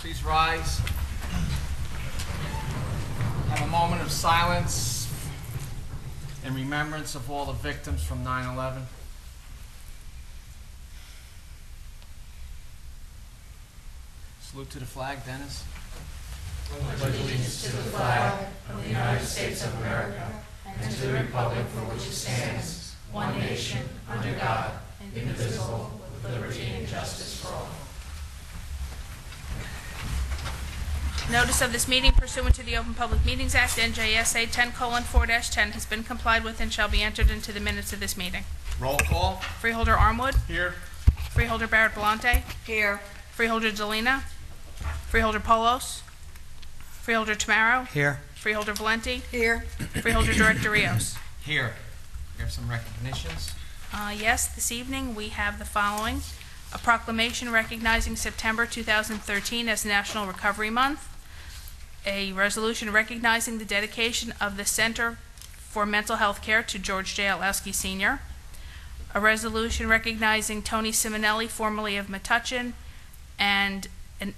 Please rise. Have a moment of silence in remembrance of all the victims from 9/11. Salute to the flag, Dennis. I pledge allegiance to the flag of the United States of America and to the republic for which it stands, one nation, under God, indivisible, with liberty and justice for all. Notice of this meeting pursuant to the Open Public Meetings Act, NJSA 10:4-10, has been complied with and shall be entered into the minutes of this meeting. Roll call. Freeholder Armwood. Here. Freeholder Barrett Belante. Here. Freeholder Delina. Freeholder Polos. Freeholder Tamaro. Here. Freeholder Valenti. Here. Freeholder Director Rios. Here. We have some recognitions. Yes, this evening we have the following. A proclamation recognizing September 2013 as National Recovery Month. A resolution recognizing the dedication of the Center for Mental Health Care to George J. Otlowski Sr. A resolution recognizing Tony Simonelli, formerly of Metuchen, and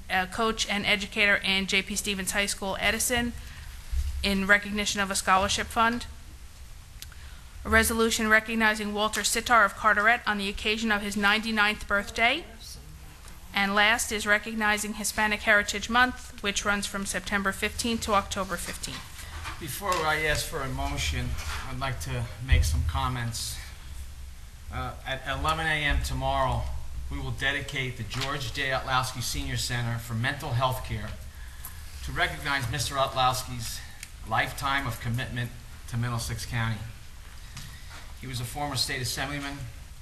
a coach and educator in J.P. Stevens High School, Edison, in recognition of a scholarship fund. A resolution recognizing Walter Sitar of Carteret on the occasion of his 99th birthday. And last is recognizing Hispanic Heritage Month, which runs from September 15th to October 15th. Before I ask for a motion, I'd like to make some comments. At 11 a.m. tomorrow, we will dedicate the George J. Otlowski Senior Center for Mental Health Care to recognize Mr. Otlowski's lifetime of commitment to Middlesex County. He was a former state assemblyman,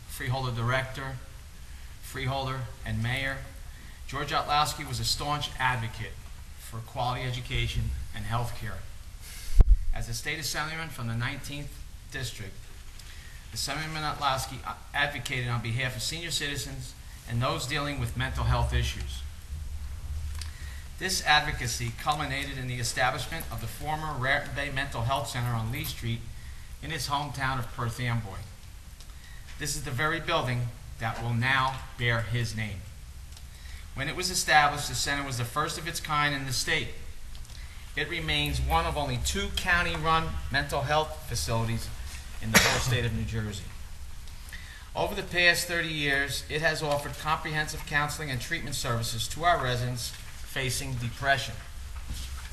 freeholder director, freeholder, and mayor. George Otlowski was a staunch advocate for quality education and health care. As a state assemblyman from the 19th district, Assemblyman Otlowski advocated on behalf of senior citizens and those dealing with mental health issues. This advocacy culminated in the establishment of the former Raritan Bay Mental Health Center on Lee Street in his hometown of Perth Amboy. This is the very building that will now bear his name. When it was established, the center was the first of its kind in the state. It remains one of only 2 county-run mental health facilities in the whole state of New Jersey. Over the past 30 years, it has offered comprehensive counseling and treatment services to our residents facing depression,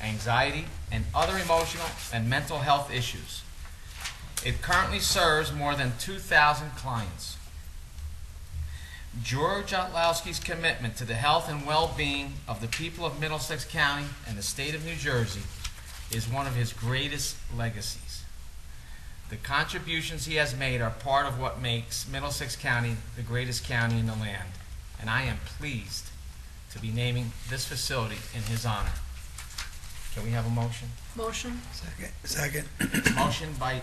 anxiety, and other emotional and mental health issues. It currently serves more than 2,000 clients. George Otlowski's commitment to the health and well-being of the people of Middlesex County and the state of New Jersey is one of his greatest legacies. The contributions he has made are part of what makes Middlesex County the greatest county in the land, and I am pleased to be naming this facility in his honor. Can we have a motion? Motion. Second. Motion by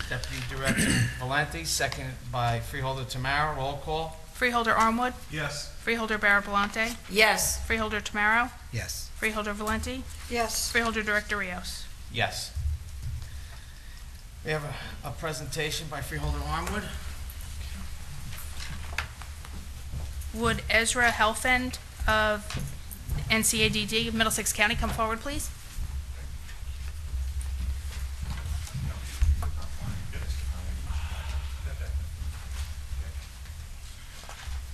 Deputy Director Valenti, seconded by Freeholder Tamaro. Roll call. Freeholder Armwood. Yes. Freeholder Barrett Belante. Yes. Freeholder Tamaro. Yes. Freeholder Valenti. Yes. Freeholder Director Rios. Yes. We have a presentation by Freeholder Armwood. Would Ezra Helfand of NCADD of Middlesex County come forward, please?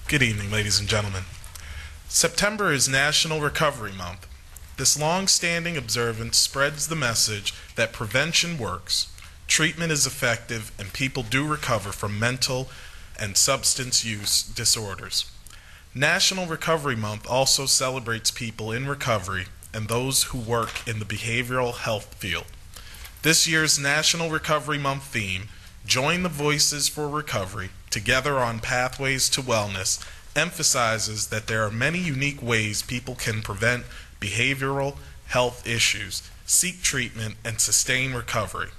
Good evening, ladies and gentlemen. September is National Recovery Month. This long-standing observance spreads the message that prevention works, treatment is effective, and people do recover from mental and substance use disorders. National Recovery Month also celebrates people in recovery and those who work in the behavioral health field. This year's National Recovery Month theme, Join the Voices for Recovery, Together on Pathways to Wellness, emphasizes that there are many unique ways people can prevent behavioral health issues, seek treatment, and sustain recovery.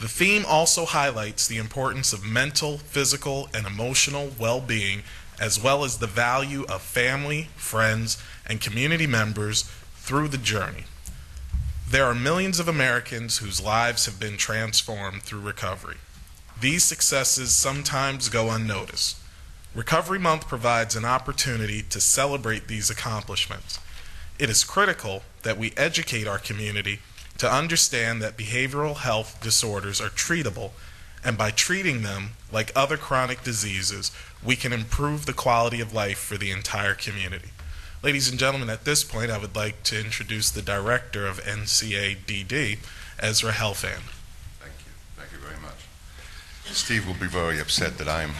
The theme also highlights the importance of mental, physical, and emotional well-being, as well as the value of family, friends, and community members through the journey. There are millions of Americans whose lives have been transformed through recovery. These successes sometimes go unnoticed. Recovery Month provides an opportunity to celebrate these accomplishments. It is critical that we educate our community to understand that behavioral health disorders are treatable, and by treating them like other chronic diseases, we can improve the quality of life for the entire community. Ladies and gentlemen, at this point, I would like to introduce the Director of NCADD, Ezra Helfand. Thank you. Thank you very much. Steve will be very upset that I'm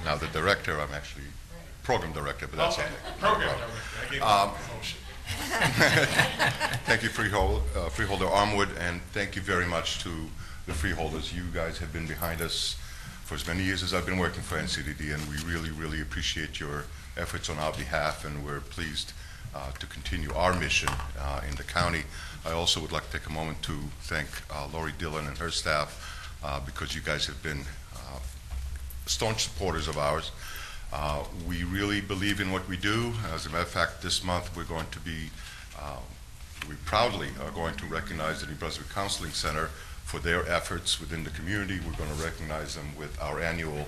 now the director. I'm actually program director, but that's okay. Program Director. I gave you a promotion. Thank you, Freeholder Armwood, and thank you very much to the Freeholders. You guys have been behind us for as many years as I've been working for NCDD, and we really, really appreciate your efforts on our behalf, and we're pleased to continue our mission in the county. I also would like to take a moment to thank Lori Dillon and her staff because you guys have been staunch supporters of ours. We really believe in what we do. As a matter of fact, this month we're going to be, we proudly are going to recognize the New Brunswick Counseling Center for their efforts within the community. We're going to recognize them with our annual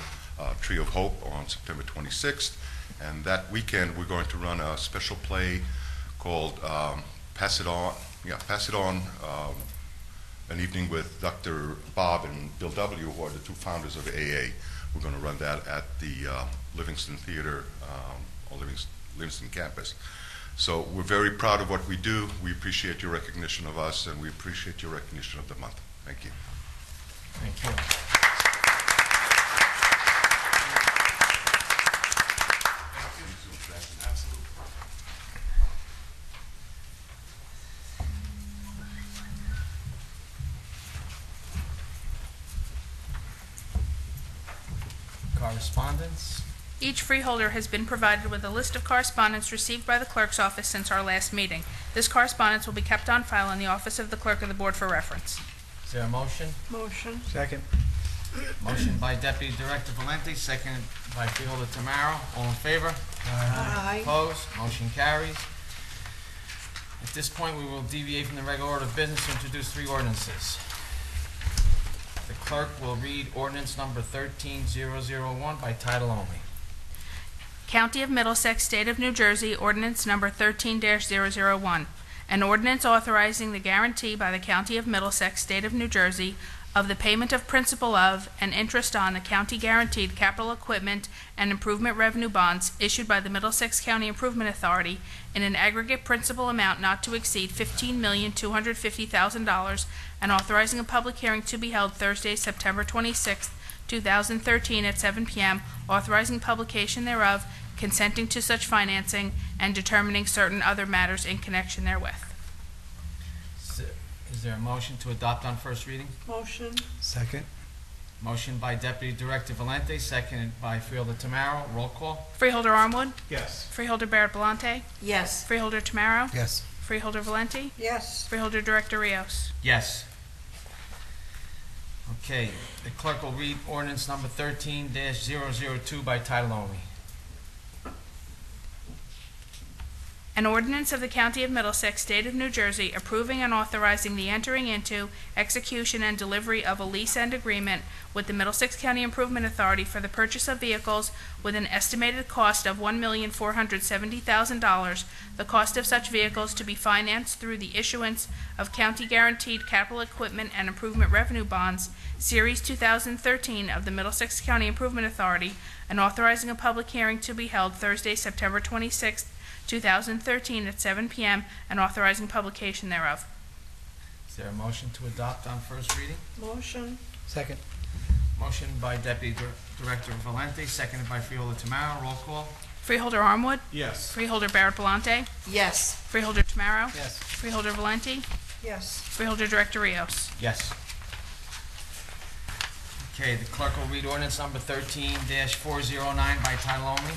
Tree of Hope on September 26th. And that weekend we're going to run a special play called Pass It On, an evening with Dr. Bob and Bill W., who are the two founders of AA. We're going to run that at the Livingston Theater, or Livingston campus. So we're very proud of what we do. We appreciate your recognition of us, and we appreciate your recognition of the month. Thank you. Thank you. Correspondence. Each freeholder has been provided with a list of correspondence received by the clerk's office since our last meeting. This correspondence will be kept on file in the office of the clerk of the board for reference. Is there a motion? Motion. Second. Motion by Deputy Director Valenti, seconded by Freeholder Tamaro. All in favor? Aye. Opposed? Motion carries. At this point, we will deviate from the regular order of business to introduce three ordinances. The clerk will read ordinance number 13001 by title only. County of Middlesex, State of New Jersey, ordinance number 13-001. An ordinance authorizing the guarantee by the County of Middlesex, State of New Jersey, of the payment of principal of and interest on the county-guaranteed capital equipment and improvement revenue bonds issued by the Middlesex County Improvement Authority in an aggregate principal amount not to exceed $15,250,000 and authorizing a public hearing to be held Thursday, September 26, 2013 at 7 p.m., authorizing publication thereof, consenting to such financing, and determining certain other matters in connection therewith. Is there a motion to adopt on first reading? Motion. Second. Motion by Deputy Director Valenti, seconded by Freeholder Tamaro. Roll call. Freeholder Armwood? Yes. Freeholder Barrett Belante? Yes. Freeholder Tamaro? Yes. Freeholder Valenti? Yes. Freeholder Director Rios? Yes. Okay, the clerk will read ordinance number 13-002 by title only. An ordinance of the County of Middlesex, State of New Jersey, approving and authorizing the entering into, execution, and delivery of a lease and agreement with the Middlesex County Improvement Authority for the purchase of vehicles with an estimated cost of $1,470,000, the cost of such vehicles to be financed through the issuance of county-guaranteed capital equipment and improvement revenue bonds, Series 2013 of the Middlesex County Improvement Authority, and authorizing a public hearing to be held Thursday, September 26th, 2013 at 7 p.m. and authorizing publication thereof. Is there a motion to adopt on first reading? Motion. Second. Motion by Deputy Director Valenti, seconded by Freeholder Tamaro. Roll call. Freeholder Armwood? Yes. Freeholder Barrett Belante? Yes. Freeholder Tamaro? Yes. Freeholder Valenti? Yes. Freeholder Director Rios? Yes. Okay, the clerk will read ordinance number 13-409 by title only.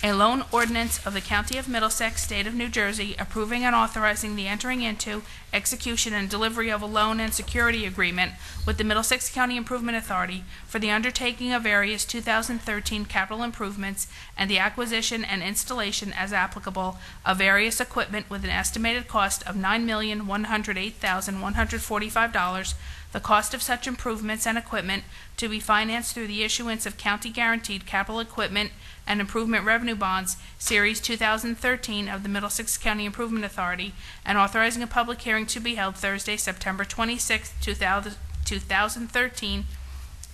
A loan ordinance of the County of Middlesex, State of New Jersey, approving and authorizing the entering into, execution, and delivery of a loan and security agreement with the Middlesex County Improvement Authority for the undertaking of various 2013 capital improvements and the acquisition and installation as applicable of various equipment with an estimated cost of $9,108,145, The cost of such improvements and equipment to be financed through the issuance of county-guaranteed capital equipment and improvement revenue bonds, Series 2013 of the Middlesex County Improvement Authority, and authorizing a public hearing to be held Thursday, September 26, 2013,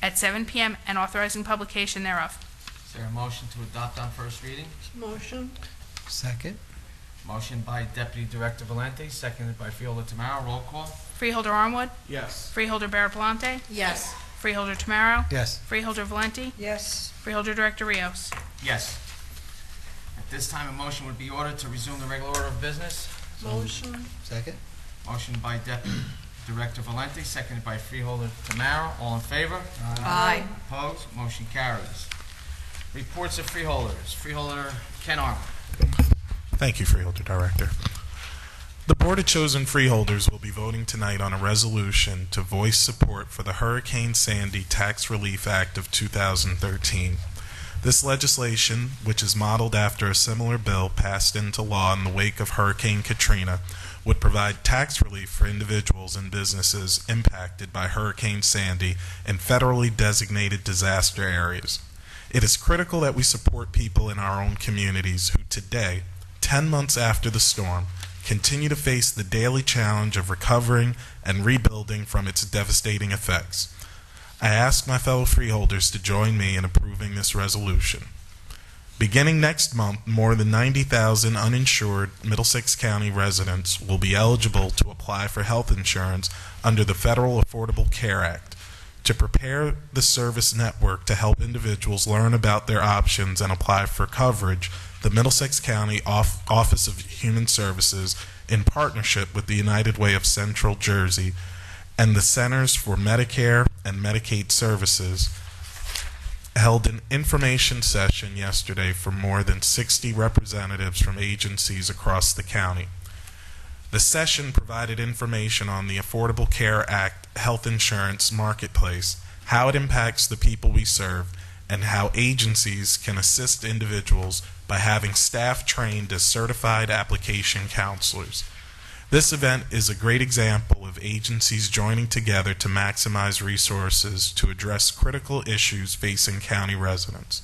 at 7 p.m., and authorizing publication thereof. Is there a motion to adopt on first reading? Motion. Second. Motion by Deputy Director Valente, seconded by Freeholder Tamaro. Roll call. Freeholder Armwood, Yes. Freeholder Barrett Palante, Yes. Freeholder Tamaro, Yes. Freeholder Valente, Yes. Freeholder Director Rios. Yes. At this time, a motion would be ordered to resume the regular order of business. Motion. Second. Motion by Deputy Director Valente, seconded by Freeholder Tamaro. All in favor? Aye. Opposed? Motion carries. Reports of freeholders. Freeholder Ken Armour. Thank you, Freeholder Director. The Board of Chosen Freeholders will be voting tonight on a resolution to voice support for the Hurricane Sandy Tax Relief Act of 2013. This legislation, which is modeled after a similar bill passed into law in the wake of Hurricane Katrina, would provide tax relief for individuals and businesses impacted by Hurricane Sandy in federally designated disaster areas. It is critical that we support people in our own communities who today, 10 months after the storm, continue to face the daily challenge of recovering and rebuilding from its devastating effects. I ask my fellow freeholders to join me in approving this resolution. Beginning next month, more than 90,000 uninsured Middlesex County residents will be eligible to apply for health insurance under the Federal Affordable Care Act. To prepare the service network to help individuals learn about their options and apply for coverage, the Middlesex County Office of Human Services, in partnership with the United Way of Central Jersey and the Centers for Medicare and Medicaid Services, held an information session yesterday for more than 60 representatives from agencies across the county. The session provided information on the Affordable Care Act health insurance marketplace, how it impacts the people we serve, and how agencies can assist individuals by having staff trained as certified application counselors. This event is a great example of agencies joining together to maximize resources to address critical issues facing county residents.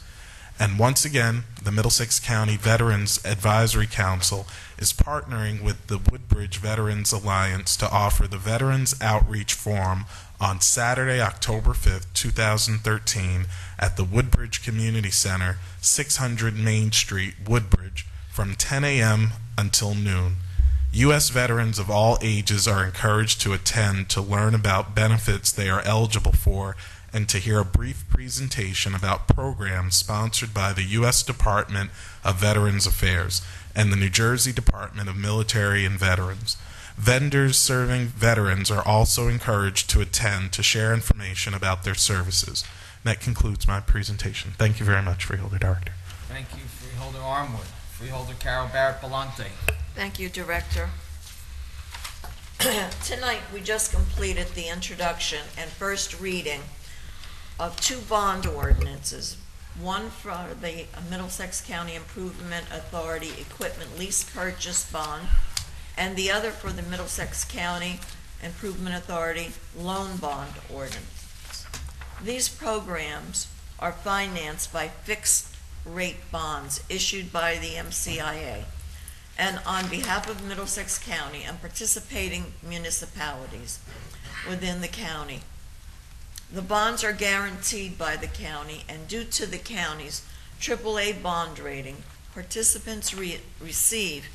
And once again, the Middlesex County Veterans Advisory Council is partnering with the Woodbridge Veterans Alliance to offer the Veterans Outreach Forum on Saturday, October 5th, 2013 at the Woodbridge Community Center, 600 Main Street, Woodbridge, from 10 a.m. until noon. U.S. veterans of all ages are encouraged to attend to learn about benefits they are eligible for and to hear a brief presentation about programs sponsored by the U.S. Department of Veterans Affairs and the New Jersey Department of Military and Veterans. Vendors serving veterans are also encouraged to attend to share information about their services. That concludes my presentation. Thank you very much, Freeholder Director. Thank you, Freeholder Armwood. Freeholder Carol Barrett Palante. Thank you, Director. Tonight, we just completed the introduction and first reading of two bond ordinances, one for the Middlesex County Improvement Authority Equipment Lease Purchase Bond, and the other for the Middlesex County Improvement Authority Loan Bond Ordinance. These programs are financed by fixed-rate bonds issued by the MCIA and on behalf of Middlesex County and participating municipalities within the county. The bonds are guaranteed by the county, and due to the county's AAA bond rating, participants receive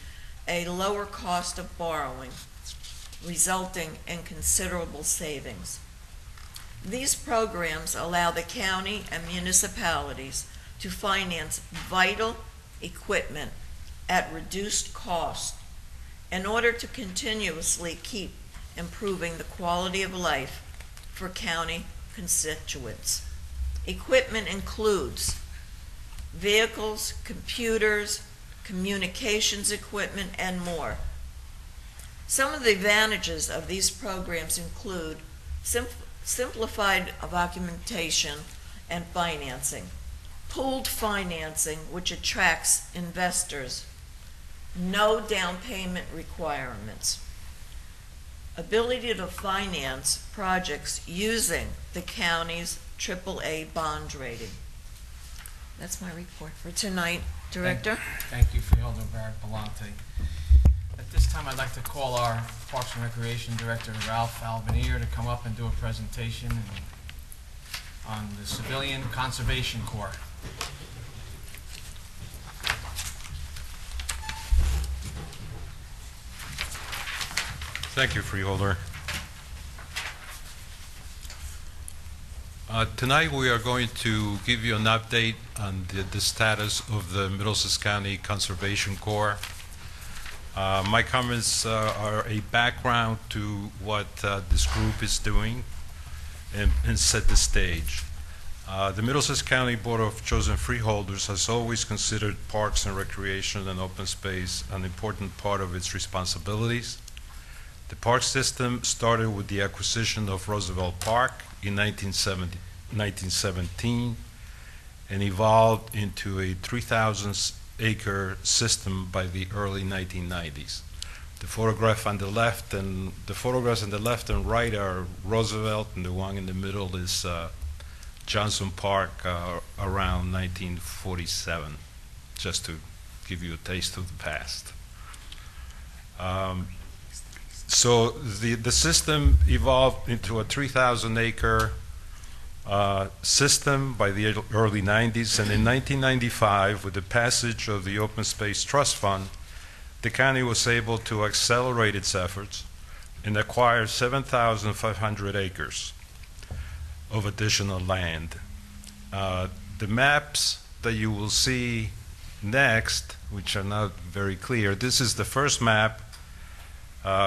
a lower cost of borrowing, resulting in considerable savings. These programs allow the county and municipalities to finance vital equipment at reduced cost in order to continuously keep improving the quality of life for county constituents. Equipment includes vehicles, computers, communications equipment, and more. Some of the advantages of these programs include simplified documentation and financing, pooled financing, which attracts investors, no down payment requirements, ability to finance projects using the county's AAA bond rating. That's my report for tonight, Director. Thank you, Freeholder Barrett Belmonte. At this time, I'd like to call our Parks and Recreation Director, Ralph Alvenier, to come up and do a presentation on the Civilian Conservation Corps. Thank you, Freeholder. Tonight we are going to give you an update on the status of the Middlesex County Conservation Corps. My comments are a background to what this group is doing and set the stage. The Middlesex County Board of Chosen Freeholders has always considered parks and recreation and open space an important part of its responsibilities. The park system started with the acquisition of Roosevelt Park in 1917 and evolved into a 3,000-acre system by the early 1990s. The photographs on the left and right are Roosevelt, and the one in the middle is Johnson Park around 1947, just to give you a taste of the past. So the system evolved into a 3,000-acre system by the early 90s, and in 1995, with the passage of the Open Space Trust Fund, the county was able to accelerate its efforts and acquire 7,500 acres of additional land. The maps that you will see next, which are not very clear, this is the first map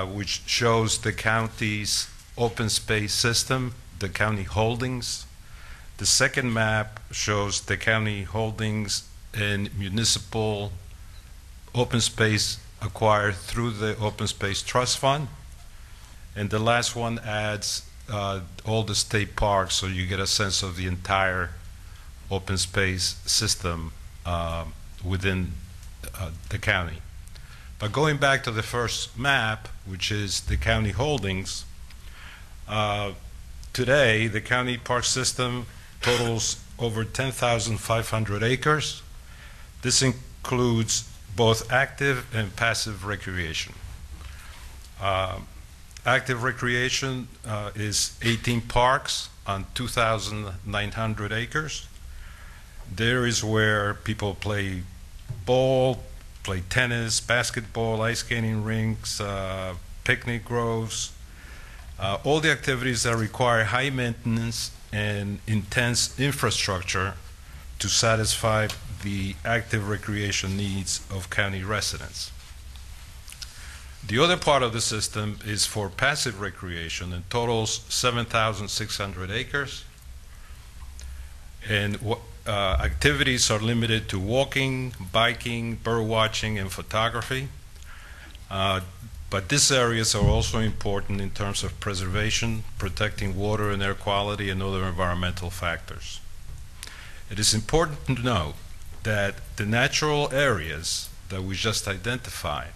which shows the county's open space system, the county holdings. The second map shows the county holdings and municipal open space acquired through the Open Space Trust Fund. And the last one adds all the state parks, so you get a sense of the entire open space system within the county. But going back to the first map, which is the county holdings, today the county park system totals over 10,500 acres. This includes both active and passive recreation. Active recreation is 18 parks on 2,900 acres. There is where people play ball, play tennis, basketball, ice skating rinks, picnic groves, all the activities that require high maintenance and intense infrastructure to satisfy the active recreation needs of county residents. The other part of the system is for passive recreation and totals 7,600 acres. And activities are limited to walking, biking, bird watching, and photography. But these areas are also important in terms of preservation, protecting water and air quality, and other environmental factors. It is important to note that the natural areas that we just identified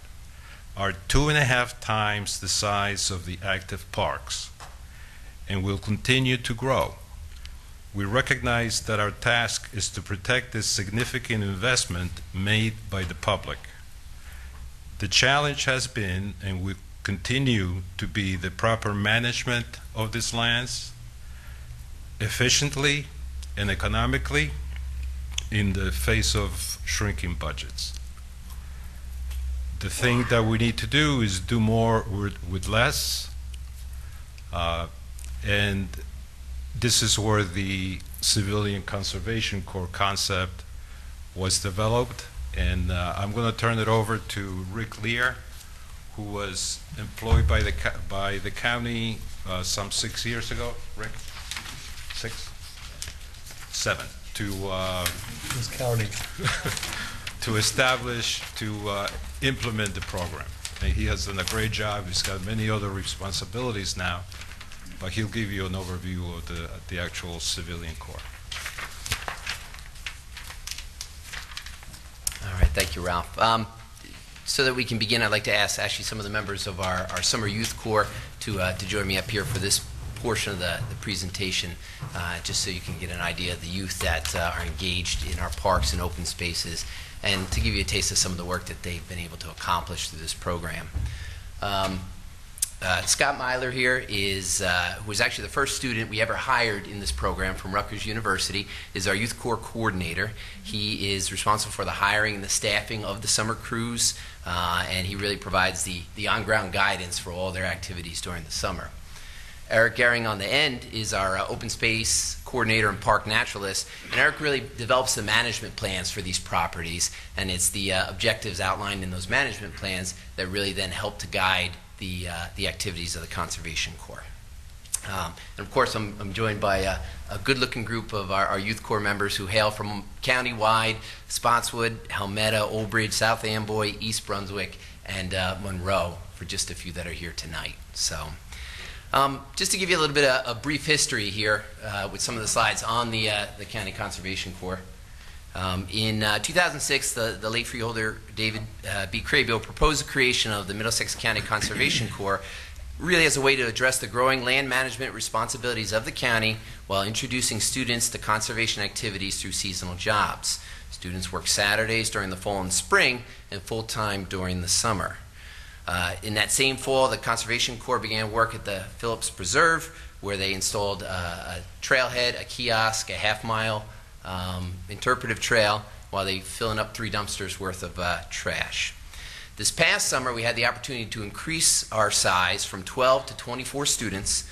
are 2.5 times the size of the active parks and will continue to grow. We recognize that our task is to protect this significant investment made by the public. The challenge has been and will continue to be the proper management of these lands efficiently and economically in the face of shrinking budgets. The thing that we need to do is do more with less, and this is where the Civilian Conservation Corps concept was developed. And I'm going to turn it over to Rick Lear, who was employed by the county some 6 years ago. Rick, 6, 7 to Who's counting? to establish, to implement the program. And he has done a great job. He's got many other responsibilities now, but he'll give you an overview of the actual Civilian Corps. All right, thank you, Ralph. So that we can begin, I'd like to ask actually some of the members of our Summer Youth Corps to join me up here for this portion of the presentation, just so you can get an idea of the youth that are engaged in our parks and open spaces, and to give you a taste of some of the work that they've been able to accomplish through this program. Scott Myler here is, who was actually the first student we ever hired in this program from Rutgers University, is our Youth Corps coordinator. He is responsible for the hiring and the staffing of the summer crews, and he really provides the on-ground guidance for all their activities during the summer. Eric Gehring on the end is our open space coordinator and park naturalist, and Eric really develops the management plans for these properties, and it's the objectives outlined in those management plans that really then help to guide the activities of the Conservation Corps. And of course, I'm joined by a good-looking group of our Youth Corps members who hail from county-wide: Spotswood, Helmetta, Old Bridge, South Amboy, East Brunswick, and Monroe, for just a few that are here tonight. So, just to give you a little bit of a brief history here with some of the slides on the County Conservation Corps. In 2006, the late freeholder David B. Craybill proposed the creation of the Middlesex County Conservation Corps, really as a way to address the growing land management responsibilities of the county while introducing students to conservation activities through seasonal jobs. Students work Saturdays during the fall and spring and full-time during the summer. In that same fall, the Conservation Corps began work at the Phillips Preserve, where they installed a trailhead, a kiosk, a half-mile interpretive trail, while they filling up 3 dumpsters worth of trash. This past summer, we had the opportunity to increase our size from 12 to 24 students,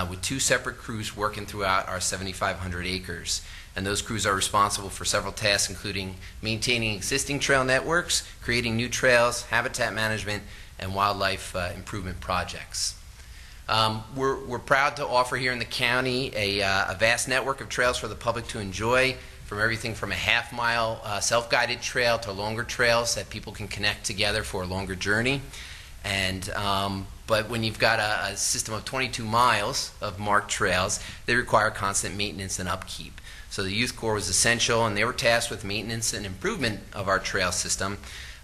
with 2 separate crews working throughout our 7,500 acres. And those crews are responsible for several tasks, including maintaining existing trail networks, creating new trails, habitat management, and wildlife improvement projects. We're proud to offer here in the county a vast network of trails for the public to enjoy, from everything from a half-mile self-guided trail to longer trails that people can connect together for a longer journey. And but when you've got a system of 22 miles of marked trails, they require constant maintenance and upkeep. So the Youth Corps was essential, and they were tasked with maintenance and improvement of our trail system.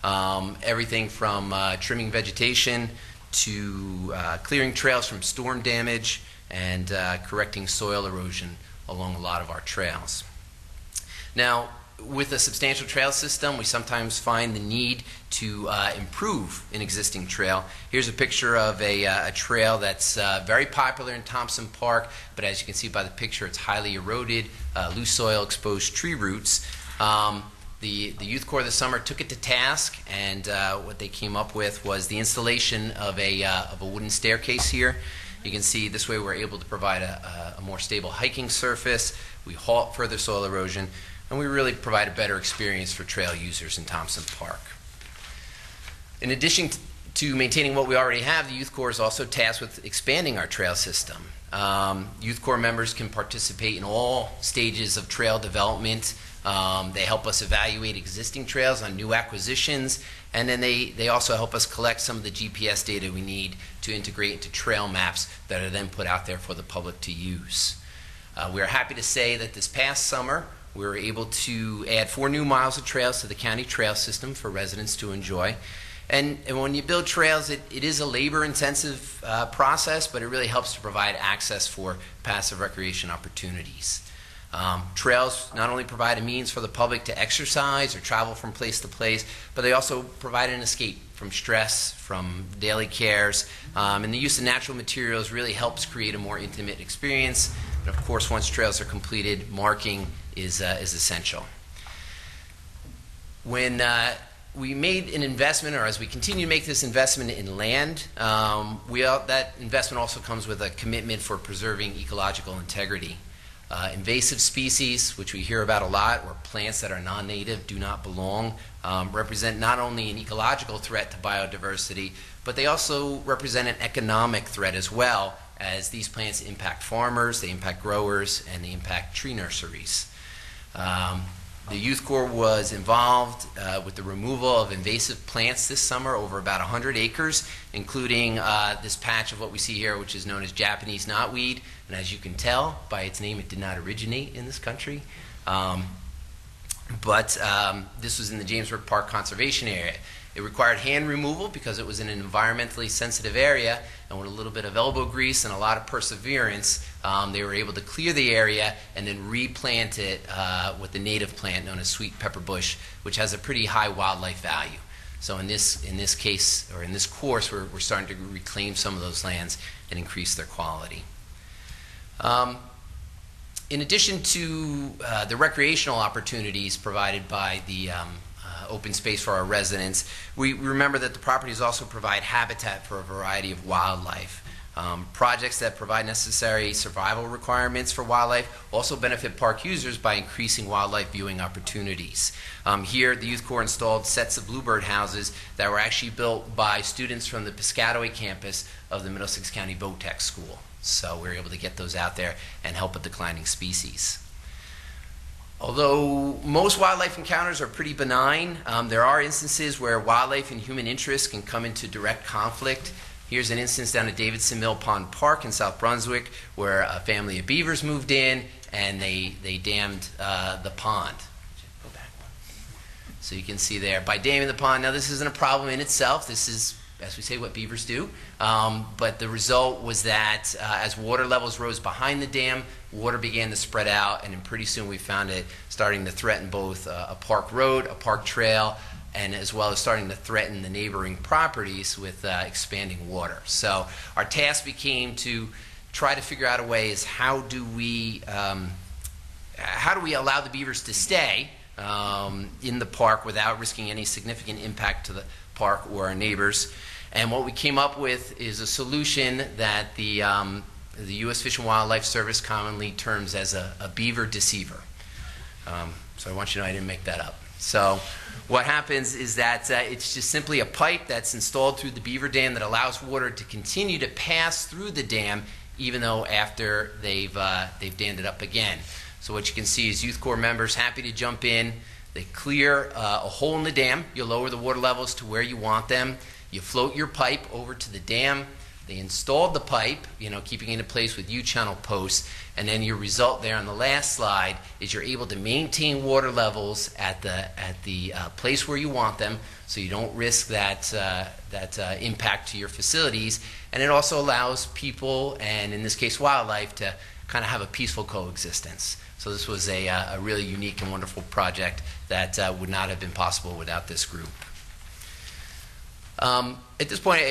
Everything from trimming vegetation to clearing trails from storm damage and correcting soil erosion along a lot of our trails. Now, with a substantial trail system, we sometimes find the need to improve an existing trail. Here's a picture of a trail that's very popular in Thompson Park, but as you can see by the picture, it's highly eroded, loose soil, exposed tree roots. The Youth Corps this summer took it to task, and what they came up with was the installation of a wooden staircase here. You can see this way we're able to provide a more stable hiking surface. We halt further soil erosion, and we really provide a better experience for trail users in Thompson Park. In addition to maintaining what we already have, the Youth Corps is also tasked with expanding our trail system. Youth Corps members can participate in all stages of trail development. They help us evaluate existing trails on new acquisitions, and then they also help us collect some of the GPS data we need to integrate into trail maps that are then put out there for the public to use. We are happy to say that this past summer we were able to add 4 new miles of trails to the county trail system for residents to enjoy. And when you build trails, it is a labor-intensive process, but it really helps to provide access for passive recreation opportunities. Trails not only provide a means for the public to exercise or travel from place to place, but they also provide an escape from stress, from daily cares, and the use of natural materials really helps create a more intimate experience. And of course, once trails are completed, marking is essential. When we made an investment, or as we continue to make this investment in land, that investment also comes with a commitment for preserving ecological integrity. Invasive species, which we hear about a lot, where plants that are non-native do not belong, represent not only an ecological threat to biodiversity, but they also represent an economic threat as well, as these plants impact farmers, they impact growers, and they impact tree nurseries. The Youth Corps was involved with the removal of invasive plants this summer over about 100 acres, including this patch of what we see here, which is known as Japanese knotweed. And as you can tell by its name, it did not originate in this country. but this was in the James Brook Park Conservation Area. It required hand removal because it was in an environmentally sensitive area, and with a little bit of elbow grease and a lot of perseverance, they were able to clear the area and then replant it with the native plant known as sweet pepper bush, which has a pretty high wildlife value. So in this case, or in this course, we're starting to reclaim some of those lands and increase their quality. In addition to the recreational opportunities provided by the open space for our residents, we remember that the properties also provide habitat for a variety of wildlife. Projects that provide necessary survival requirements for wildlife also benefit park users by increasing wildlife viewing opportunities. Here, the Youth Corps installed sets of bluebird houses that were actually built by students from the Piscataway campus of the Middlesex County Boat Tech School. So we were able to get those out there and help with declining species. Although most wildlife encounters are pretty benign, there are instances where wildlife and human interests can come into direct conflict. Here's an instance down at Davidson Mill Pond Park in South Brunswick where a family of beavers moved in and they dammed the pond. Go back one. So you can see there, by damming the pond, now this isn't a problem in itself. This is, as we say, what beavers do. But the result was that as water levels rose behind the dam, water began to spread out, and then pretty soon we found it starting to threaten both a park road, a park trail, and as well as starting to threaten the neighboring properties with expanding water. So our task became to try to figure out a way is how do we allow the beavers to stay in the park without risking any significant impact to the park or our neighbors. And what we came up with is a solution that the U.S. Fish and Wildlife Service commonly terms as a beaver deceiver. So I want you to know I didn't make that up. So what happens is that it's just simply a pipe that's installed through the beaver dam that allows water to continue to pass through the dam even though after they've dammed it up again. So what you can see is Youth Corps members happy to jump in. They clear a hole in the dam. You lower the water levels to where you want them. You float your pipe over to the dam. They installed the pipe, keeping it in place with U-channel posts, and then your result there on the last slide is you're able to maintain water levels at the place where you want them, so you don't risk that impact to your facilities, and it also allows people, and in this case wildlife, to kind of have a peaceful coexistence. So this was a really unique and wonderful project that would not have been possible without this group. At this point,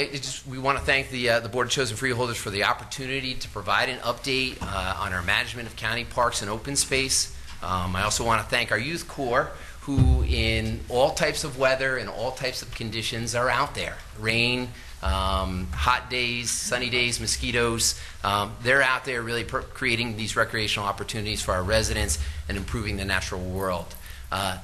we want to thank the Board of Chosen Freeholders for the opportunity to provide an update on our management of county parks and open space. I also want to thank our Youth Corps, who in all types of weather and all types of conditions are out there. Rain, hot days, sunny days, mosquitoes. They're out there really creating these recreational opportunities for our residents and improving the natural world.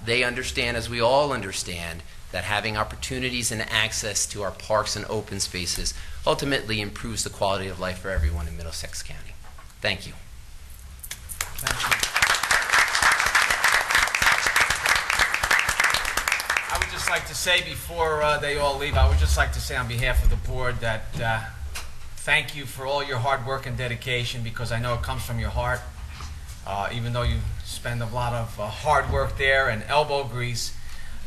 They understand, as we all understand, that having opportunities and access to our parks and open spaces ultimately improves the quality of life for everyone in Middlesex County. Thank you. Thank you. I would just like to say before they all leave, I would just like to say on behalf of the board that thank you for all your hard work and dedication, because I know it comes from your heart. Even though you spend a lot of hard work there and elbow grease,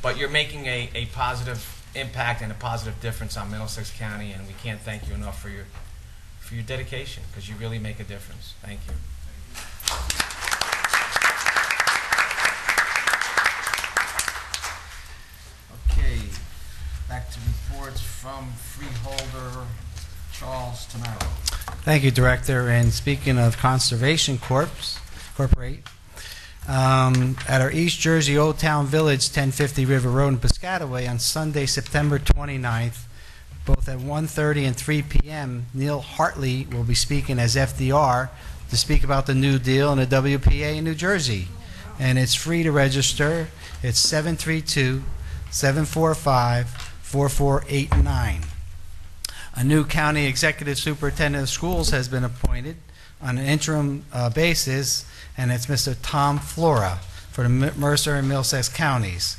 but you're making a positive impact and a positive difference on Middlesex County, and we can't thank you enough for your dedication, because you really make a difference. Thank you. Okay, back to reports from Freeholder Charles Tamaro. Thank you, Director. And speaking of Conservation Corporate, at our East Jersey Old Town Village, 1050 River Road in Piscataway, on Sunday, September 29th, both at 1:30 and 3 p.m., Neil Hartley will be speaking as FDR to speak about the New Deal and the WPA in New Jersey. And it's free to register. It's 732-745-4489. A new county executive superintendent of schools has been appointed on an interim basis, and it's Mr. Tom Flora for the Mercer and Middlesex counties.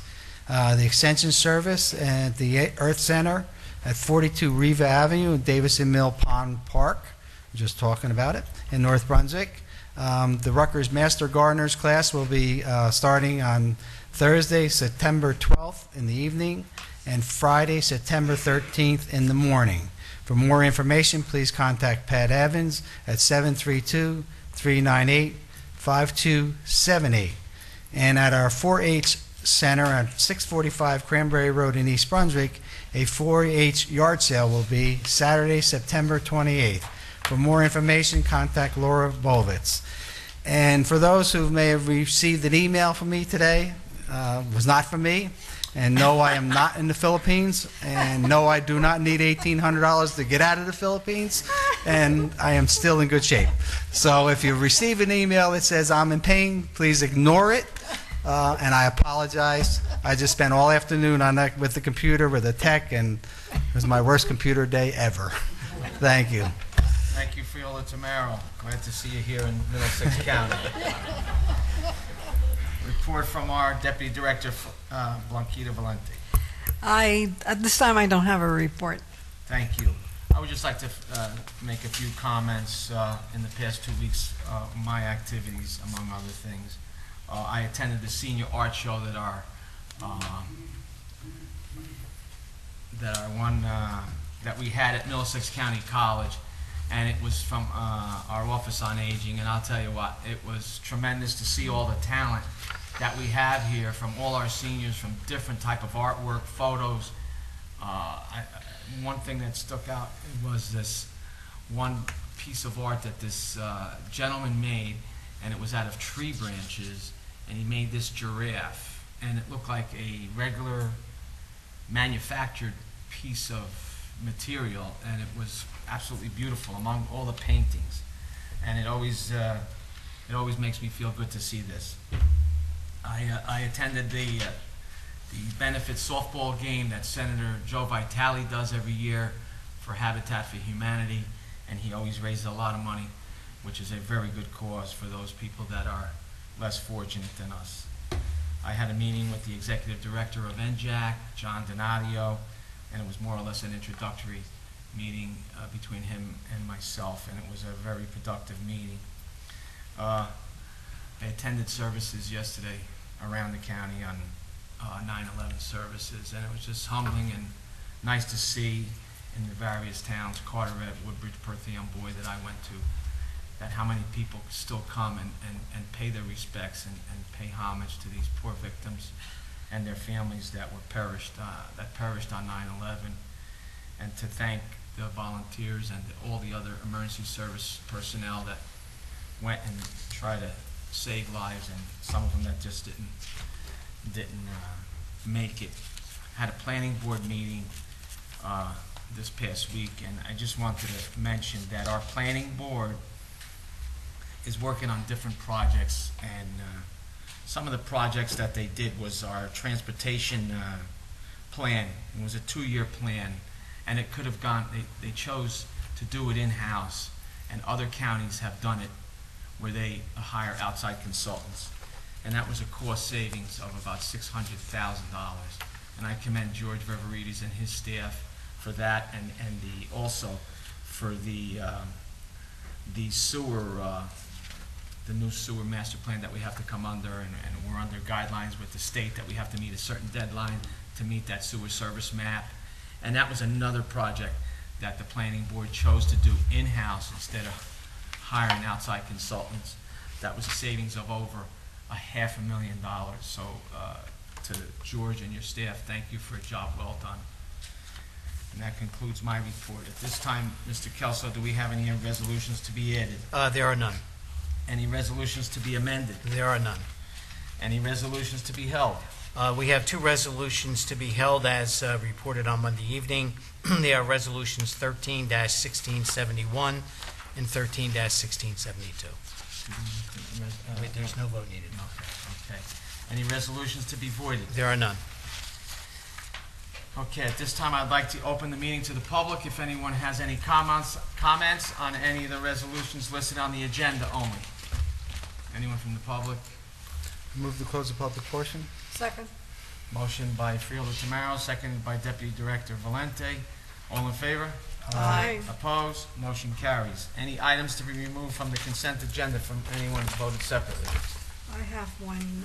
The Extension Service at the Earth Center at 42 Riva Avenue in Davison Mill Pond Park, we're just talking about it, in North Brunswick. The Rutgers Master Gardeners class will be starting on Thursday, September 12th in the evening, and Friday, September 13th in the morning. For more information, please contact Pat Evans at 732-398-5278. And at our 4-H Center at 645 Cranberry Road in East Brunswick, a 4-H yard sale will be Saturday, September 28th. For more information, contact Laura Bovitz. And for those who may have received an email from me today, was not from me. And no, I am not in the Philippines. And no, I do not need $1,800 to get out of the Philippines. And I am still in good shape. So if you receive an email that says I'm in pain, please ignore it. And I apologize. I just spent all afternoon on that with the computer, with the tech, and it was my worst computer day ever. Thank you. Thank you, Friola Tamaro. Glad to see you here in Middlesex County. Report from our Deputy Director, Blanquita Valente. At this time, I don't have a report. Thank you. I would just like to make a few comments in the past 2 weeks, my activities, among other things. I attended the senior art show that we had at Middlesex County College, and it was from our Office on Aging, and I'll tell you what, it was tremendous to see all the talent that we have here from all our seniors, from different type of artwork, photos. One thing that stuck out was this one piece of art that this gentleman made, and it was out of tree branches, and he made this giraffe, and it looked like a regular manufactured piece of material, and it was absolutely beautiful among all the paintings, and it always makes me feel good to see this. I attended the benefit softball game that Senator Joe Vitale does every year for Habitat for Humanity, and he always raises a lot of money, which is a very good cause for those people that are less fortunate than us. I had a meeting with the executive director of NJAC, John Donadio, and it was more or less an introductory meeting between him and myself, and it was a very productive meeting. I attended services yesterday around the county on 9/11 services, and it was just humbling and nice to see in the various towns, Carteret, Woodbridge, Perthia, and Boy, that I went to, that how many people still come and pay their respects and pay homage to these poor victims and their families that were perished on 9/11, and to thank the volunteers and all the other emergency service personnel that went and tried to save lives, and some of them that just didn't make it. Had a planning board meeting this past week, and I just wanted to mention that our planning board is working on different projects, and some of the projects that they did was our transportation plan. It was a 2-year plan, and it could have gone, they chose to do it in-house, and other counties have done it where they hire outside consultants, and that was a cost savings of about $600,000. And I commend George Veverides and his staff for that, and also for the sewer, the new sewer master plan that we have to come under, and we're under guidelines with the state that we have to meet a certain deadline to meet that sewer service map. And that was another project that the planning board chose to do in-house instead of hiring outside consultants. That was a savings of over $500,000. So to George and your staff, thank you for a job well done. And that concludes my report. At this time, Mr. Kelso, do we have any resolutions to be added? There are none. Any resolutions to be amended? There are none. Any resolutions to be held? We have 2 resolutions to be held as reported on Monday evening. They are resolutions 13-1671 and 13-1672. There's no vote needed. Okay. Any resolutions to be voided? There are none. Okay, at this time, I'd like to open the meeting to the public. If anyone has any comments on any of the resolutions listed on the agenda only. Anyone from the public? Move to close the public portion. Second. Motion by Friola Tamaro, seconded by Deputy Director Valente. All in favor? Aye. Opposed? Motion carries. Any items to be removed from the consent agenda from anyone voted separately? I have one,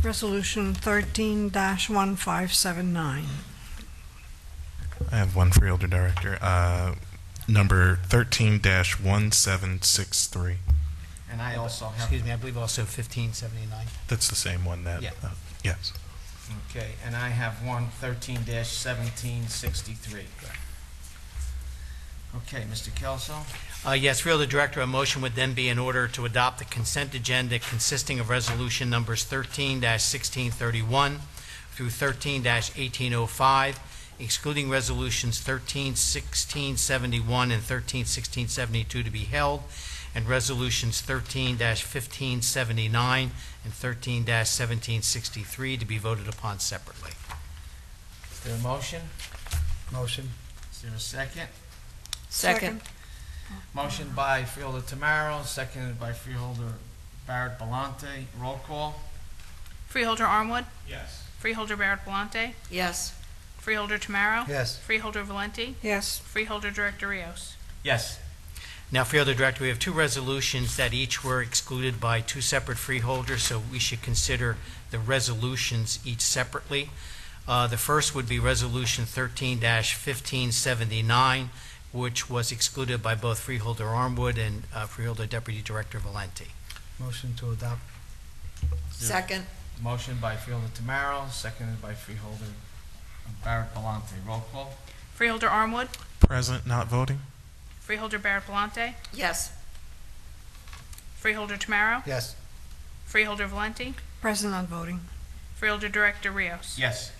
Resolution 13-1579. I have one Freeholder Director, number 13-1763. And I also have, Excuse me, I believe also 1579. That's the same one that, Yeah. yes. okay, and I have one 13-1763. Okay, Mr. Kelso? Yes, Freeholder Director, a motion would then be in order to adopt the consent agenda consisting of resolution numbers 13-1631 through 13-1805, excluding resolutions 13-1671 and 13-1672 to be held, and resolutions 13-1579 and 13-1763 to be voted upon separately. Is there a motion? Motion. Is there a second? Second. Motion by Freeholder Tamaro, seconded by Freeholder Barrett Belmonte. Roll call? Freeholder Armwood, Yes. Freeholder Barrett Belmonte, Yes. Freeholder Tamaro, Yes. Freeholder Valenti, Yes. Freeholder Director Rios. Yes. Now, Freeholder Director, we have two resolutions that each were excluded by two separate freeholders, so we should consider the resolutions each separately. The first would be Resolution 13-1579, which was excluded by both Freeholder Armwood and Freeholder Deputy Director Valenti. Motion to adopt. Second. Motion by Freeholder Tamaro, seconded by Freeholder Barrett Belmonte. Roll call? Freeholder Armwood, Present, not voting? Freeholder Barrett Belmonte, Yes. Freeholder Tamaro, Yes. Freeholder Valenti, Present on voting. Freeholder Director Rios. Yes.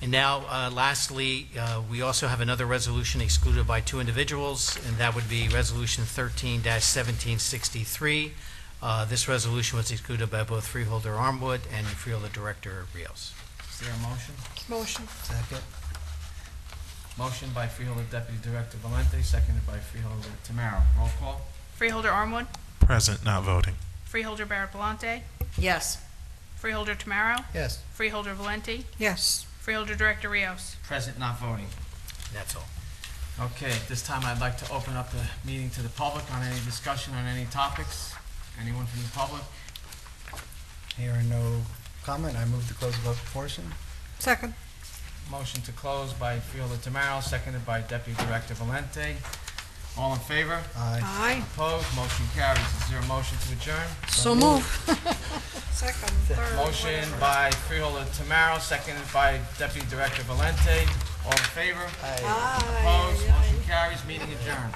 And now, lastly, we also have another resolution excluded by two individuals, and that would be Resolution 13-1763. This resolution was excluded by both Freeholder Armwood and Freeholder Director Rios. Is there a motion? Motion. Second. Motion by Freeholder Deputy Director Valente, seconded by Freeholder Tamaro. Roll call? Freeholder Armwood, Present, not voting. Freeholder Barrett Belmonte, Yes. Freeholder Tamaro, Yes. Freeholder Valenti, Yes. Freeholder Director Rios. Present, not voting. That's all. Okay, at this time, I'd like to open up the meeting to the public on any discussion on any topics. Anyone from the public? Hearing no comment, I move to close the vote portion. Second. Motion to close by Freeholder Tamaro, seconded by Deputy Director Valente. All in favor? Aye. Aye. Opposed? Motion carries. Is there a motion to adjourn? So move. Second, third. Motion by Freeholder Tamaro, seconded by Deputy Director Valente. All in favor? Aye. Aye. Opposed? Motion carries. Meeting adjourned.